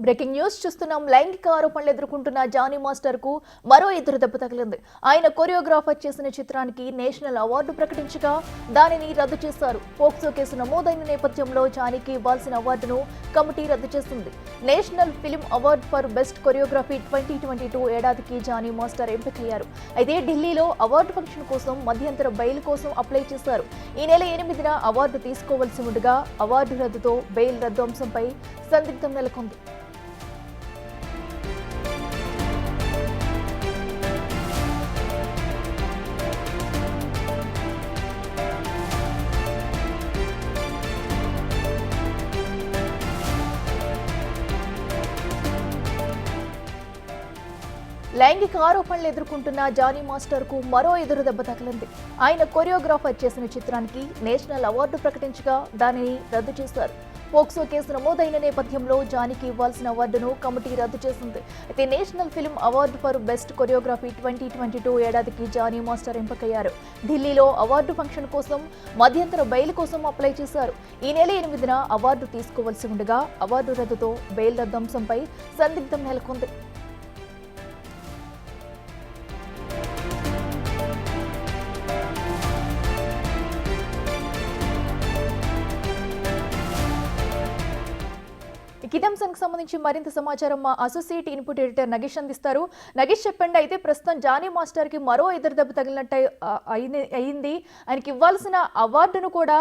Breaking news చూస్తున్నాం. లైంగిక ఆరోపణలు ఎదుర్కొంటున్న జానీ మాస్టర్ కు మరో ఎదురు దెబ్బ తగిలింది. ఆయన కొరియోగ్రాఫర్ చేసిన చిత్రానికి నేషనల్ అవార్డు ప్రకటించగా దానిని రద్దు చేశారు. పోక్సో కేసు నమోదైన నేపథ్యంలో జానీకి ఇవ్వాల్సిన అవార్డును కమిటీ రద్దు చేసింది. National film award for best choreography 2022 ఏడాదికి జానీ మాస్టర్ ఎంపికయ్యారు. అయితే ఢిల్లీలో అవార్డు ఫంక్షన్ కోసం మధ్యంతర బెయిల్ కోసం అప్లై చేశారు. ఈ నెల 8న అవార్డు తీసుకోవాల్సి ఉండగా అవార్డు రద్దుతో బెయిల్ రద్దు అంశంపై సందిగ్ధం నెలకొంది. లైంగిక ఆరోపణలు ఎదుర్కొంటున్న జానీ మాస్టర్ కు మరో ఎదురు దెబ్బ తగిలింది. ఆయన కొరియోగ్రాఫర్ చేసిన చిత్రానికి నేషనల్ అవార్డు ప్రకటించగా దానిని రద్దు చేశారు. పోక్సో కేసు నమోదైన నేపథ్యంలో జానీకి ఇవ్వాల్సిన అవార్డును కమిటీ రద్దు చేసింది. అయితే national film award for best choreography 2022 ఏడాదికి జానీ మాస్టర్ ఎంపికయ్యారు. ఢిల్లీలో అవార్డు ఫంక్షన్ కోసం మధ్యంతర బెయిల్ కోసం అప్లై చేశారు. ఈ నెల 8న అవార్డు తీసుకోవాల్సి ఉండగా అవార్డు రద్దుతో బెయిల్ రద్దు అంశంపై సందిగ్ధం నెలకొంది. ఇదే అంశానికి సంబంధించి మరింత సమాచారం మా అసోసియేట్ ఇన్పుట్ ఎడిటర్ నగేష్ అందిస్తారు. నగేష్, చెప్పండి. అయితే ప్రస్తుతం జానీ మాస్టర్ కి మరో ఎదురు దెబ్బ తగిలినట్టు అయింది. ఆయనకి ఇవ్వాల్సిన అవార్డును కూడా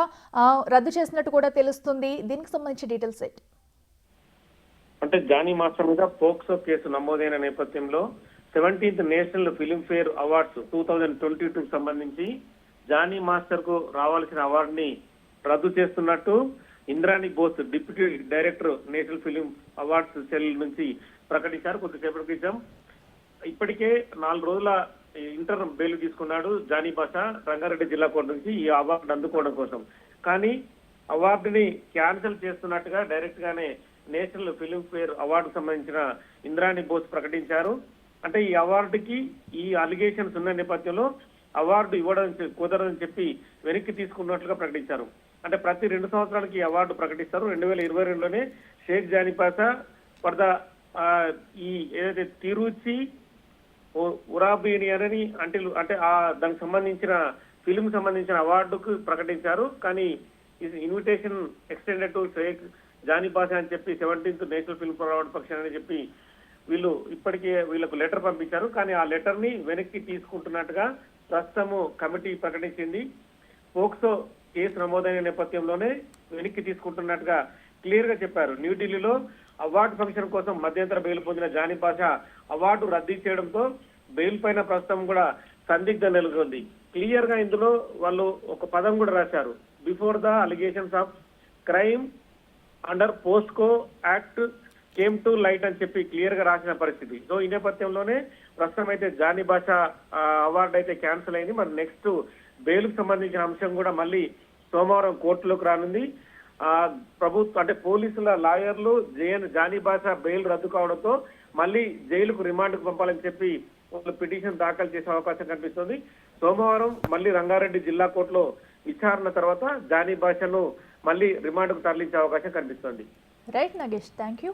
రద్దు చేసినట్టు కూడా తెలుస్తుంది. దీనికి సంబంధించి డీటెయిల్స్ ఏంటి? అంటే జానీ మాస్టర్ మీద పోక్సో కేసు నమోదైన నేపథ్యంలో 17th నేషనల్ ఫిల్మ్ఫేర్ అవార్డ్స్ 2022 సంబంధించి జానీ మాస్టర్ కు రావాల్సిన అవార్డుని రద్దు చేస్తున్నట్టు Indrani Bose deputy director national film awards cell నుంచి ప్రకటించారు కొద్దిసేపటి క్రితం. ఇప్పటికే 4 రోజుల ఇంటర్ బెయిల్ తీసుకున్నాడు జానీ బాషా రంగారెడ్డి జిల్లా కోర్టు నుంచి ఈ అవార్డు అందుకోవడం కోసం. కానీ అవార్డుని క్యాన్సిల్ చేస్తున్నట్టుగా డైరెక్ట్ గానే నేషనల్ ఫిలింఫేర్ అవార్డు సంబంధించిన ఇంద్రాణి బోస్ ప్రకటించారు. అంటే ఈ అవార్డుకి ఈ అలిగేషన్స్ ఉన్న నేపథ్యంలో అవార్డు ఇవ్వడం కుదరదని చెప్పి వెనక్కి తీసుకున్నట్లుగా ప్రకటించారు. అంటే ప్రతి 2 సంవత్సరాలకి అవార్డు ప్రకటిస్తారు. 2022లోనే షేక్ జానీ బాషా ఫర్ ద ఈ ఏదైతే తిరుచి ఉరాబియన్ అని అంటే దానికి సంబంధించిన ఫిల్మ్ సంబంధించిన అవార్డుకు ప్రకటించారు. కానీ invitation extended to Sheikh Jani Basha అని చెప్పి 17th national film award function అని చెప్పి వీళ్ళు ఇప్పటికే వీళ్ళకు లెటర్ పంపించారు. కానీ ఆ లెటర్ ని వెనక్కి తీసుకుంటున్నట్టుగా ప్రస్తుతము కమిటీ ప్రకటించింది. పోక్సో కేసు నమోదైన నేపథ్యంలోనే వెనక్కి తీసుకుంటున్నట్టుగా క్లియర్ గా చెప్పారు. న్యూఢిల్లీలో అవార్డు ఫంక్షన్ కోసం మధ్యంతర బెయిల్ పొందిన జానీ బాషా అవార్డు రద్దు చేయడంతో బెయిల్ పైన ప్రస్తుతం కూడా సందిగ్ధం నెలకొంది. క్లియర్ గా ఇందులో వాళ్ళు ఒక పదం కూడా రాశారు, before the allegations of crime under POCSO act came to light అని చెప్పి క్లియర్ గా రాసిన పరిస్థితి. సో ఈ నేపథ్యంలోనే ప్రస్తుతం అయితే జానీ బాషా అవార్డు అయితే క్యాన్సిల్ అయింది. మరి నెక్స్ట్ బెయిల్ కు సంబంధించిన అంశం కూడా మళ్ళీ సోమవారం కోర్టులోకి రానుంది. ప్రభుత్వం అంటే పోలీసుల లాయర్లు జానీ బాషా బెయిల్ రద్దు కావడంతో మళ్ళీ జైలుకు రిమాండ్కు పంపాలని చెప్పి వాళ్ళు పిటిషన్ దాఖలు చేసే అవకాశం కనిపిస్తుంది. సోమవారం మళ్ళీ రంగారెడ్డి జిల్లా కోర్టులో విచారణ తర్వాత జానీ బాషాను మళ్ళీ రిమాండ్కు తరలించే అవకాశం కనిపిస్తుంది. Right Nagesh, thank you.